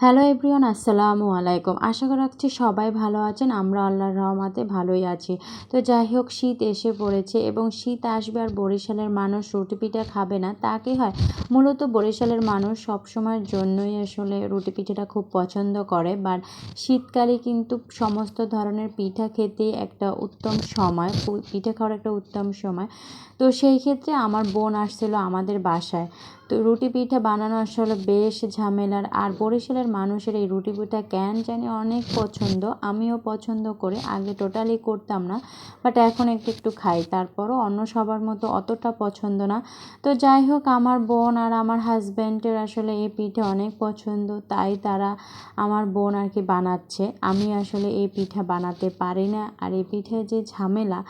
Hello everyone, আসসালামু আলাইকুম। আশা রাখছি সবাই ভালো আছেন। আমরা আল্লাহর রহমতে ভালোই আছি। তো যাই হোক, শীত এসে পড়েছে এবং শীত আসবে আর বরিশালের মানুষ রুটি পিঠা খাবে না তা কি হয়? মূলত বরিশালের মানুষ সবসময়ের জন্যই আসলে রুটি পিঠাটা খুব পছন্দ করে। বাট শীতকালে কিন্তু সমস্ত ধরনের পিঠা খেতে একটা উত্তম সময়, পিঠা খাওয়ার একটা উত্তম সময়। তো সেই ক্ষেত্রে আমার বোন আসছিল আমাদের বাসায়। তো রুটি পিঠা বানানো আসলে বেশ ঝামেলার। আর বরিশালের মানুষের এই রুটি পিঠা কেন জানি অনেক পছন্দ, আমিও পছন্দ করি। আগে টোটালি করতাম না, বাট এখন একটু একটু খাই। তারপরও অন্য সবার মতো অতটা পছন্দ না। তো যাই হোক, আমার বোন আর আমার হাজব্যান্ডের আসলে এই পিঠা অনেক পছন্দ, তাই তারা আমার বোন আর কি বানাচ্ছে। আমি আসলে এই পিঠা বানাতে পারি না, আর এই পিঠে যে ঝামেলা,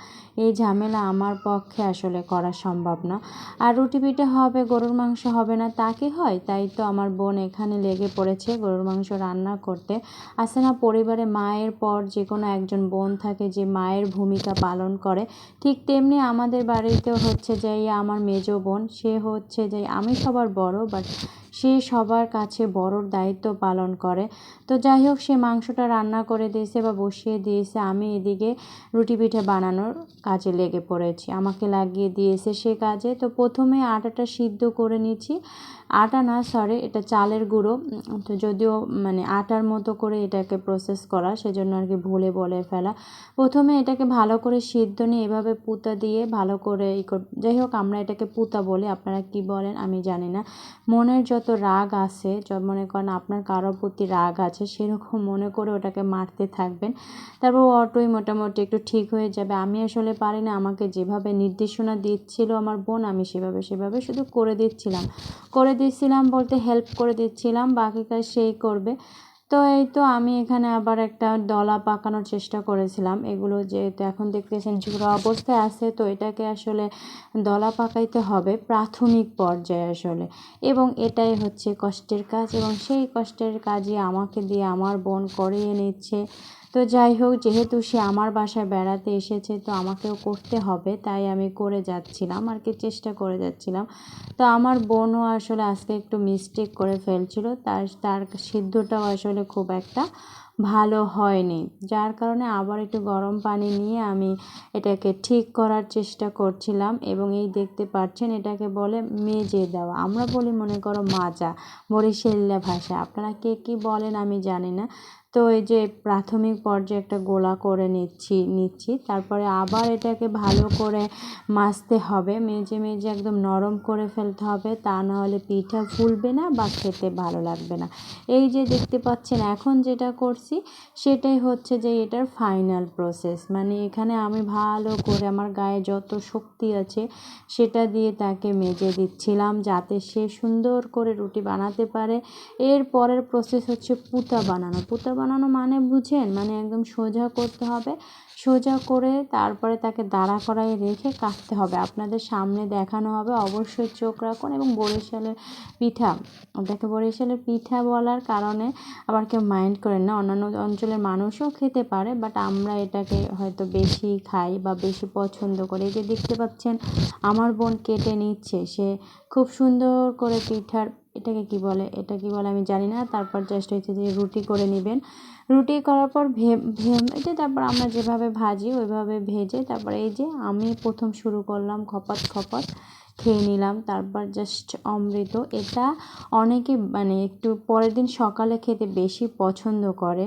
এই ঝামেলা আমার পক্ষে আসলে করা সম্ভব না। আর রুটি পিঠা হবে, গরুর মাংস হবে না তা কি হয়? তাই তো আমার বোন এখানে লেগে পড়েছে গরুর মাংস রান্না করতে। আসে না, পরিবারে মায়ের পর যে কোনো একজন বোন থাকে যে মায়ের ভূমিকা পালন করে, ঠিক তেমনি আমাদের বাড়িতেও হচ্ছে যে আমার মেজো বোন, সে হচ্ছে যে আমি সবার বড়, বাট সে সবার কাছে বড়র দায়িত্ব পালন করে। তো যাই হোক, সে মাংসটা রান্না করে দিয়েছে বা বসিয়ে দিয়েছে, আমি এদিকে রুটি পিঠা বানানোর কাজে লেগে পড়েছি, আমাকে লাগিয়ে দিয়েছে সে কাজে। তো প্রথমে আটাটা সিদ্ধ করে নিচ্ছি। আটা না, সরি, এটা চালের গুঁড়ো। তো যদিও মানে আটার মতো করে এটাকে প্রসেস করা, সেজন্য আর কি ভুলে বলে ফেলা। প্রথমে এটাকে ভালো করে সিদ্ধ নিয়ে এভাবে পুতা দিয়ে ভালো করে যাই হোক, আমরা এটাকে পুতা বলি, আপনারা কি বলেন আমি জানি না। মনের যত রাগ আছে, মনে করেন আপনার কারোর প্রতি রাগ আছে, সেরকম মনে করে ওটাকে মারতে থাকবেন। তারপর অটোই মোটামুটি একটু ঠিক হয়ে যাবে। আমি আসলে পারি না, আমাকে যেভাবে নির্দেশনা দিচ্ছিল আমার বোন, আমি সেভাবে শুধু করে দিচ্ছিলাম বলতে হেল্প করে দিচ্ছিলাম, বাকি কাজ সেই করবে। তো এই তো আমি এখানে আবার একটা দলা পাকানোর চেষ্টা করেছিলাম। এগুলো যেহেতু এখন দেখতেছেন ঝুড়ো অবস্থায় আছে, তো এটাকে আসলে দলা পাকাইতে হবে প্রাথমিক পর্যায়ে আসলে। এবং এটাই হচ্ছে কষ্টের কাজ, এবং সেই কষ্টের কাজই আমাকে দিয়ে আমার বোন করিয়ে নিচ্ছে। তো যাই হোক, যেহেতু সে আমার বাসায় বেড়াতে এসেছে, তো আমাকেও করতে হবে, তাই আমি করে যাচ্ছিলাম আর কি, চেষ্টা করে যাচ্ছিলাম। তো আমার বোনও আসলে আজকে একটু মিস্টেক করে ফেলছিল, তার সিদ্ধটাও আসলে খুব একটা ভালো হয়নি, যার কারণে আবার একটু গরম পানি নিয়ে আমি এটাকে ঠিক করার চেষ্টা করছিলাম। এবং এই দেখতে পাচ্ছেন, এটাকে বলে মেজে দেওয়া, আমরা বলি মনে করো মাজা, বরিশালিয়া ভাষা, আপনারা কে কী বলেন আমি জানি না। তো এই যে প্রাথমিক পর্যায়ে একটা গোলা করে নিচ্ছি, তারপরে আবার এটাকে ভালো করে মাজতে হবে, মেজে একদম নরম করে ফেলতে হবে, তা না হলে পিঠা ফুলবে না বা খেতে ভালো লাগবে না। এই যে দেখতে পাচ্ছেন এখন যেটা করছি, সেটাই হচ্ছে যে এটার ফাইনাল প্রসেস। মানে এখানে আমি ভালো করে আমার গায়ে যত শক্তি আছে সেটা দিয়ে তাকে মেজে দিচ্ছিলাম, যাতে সে সুন্দর করে রুটি বানাতে পারে। এর পরের প্রসেস হচ্ছে পুতা বানানো মানে বুঝেন, মানে একদম সোজা করতে হবে, সোজা করে তারপরে তাকে দাঁড়া করায় রেখে কাটতে হবে। আপনাদের সামনে দেখানো হবে, অবশ্যই চোখ রাখুন। এবং বরিশালের পিঠা, ওটাকে বরিশালের পিঠা বলার কারণে আবার কেউ মাইন্ড করেন না, অন্যান্য অঞ্চলের মানুষও খেতে পারে, বাট আমরা এটাকে হয়তো বেশি খাই বা বেশি পছন্দ করি। এই যে দেখতে পাচ্ছেন আমার বোন কেটে নিচ্ছে, সে খুব সুন্দর করে পিঠার, এটা কি বলে আমি জানি না। তারপর জাস্ট হচ্ছে যে রুটি করে নেবেন, রুটি করার পর এই যে তারপর আমরা যেভাবে ভাজি ওইভাবে ভেজে, তারপর এই যে আমি প্রথম শুরু করলাম খপাত খেয়ে নিলাম। তারপর জাস্ট অমৃত। এটা অনেকে মানে একটু পরের দিন সকালে খেতে বেশি পছন্দ করে।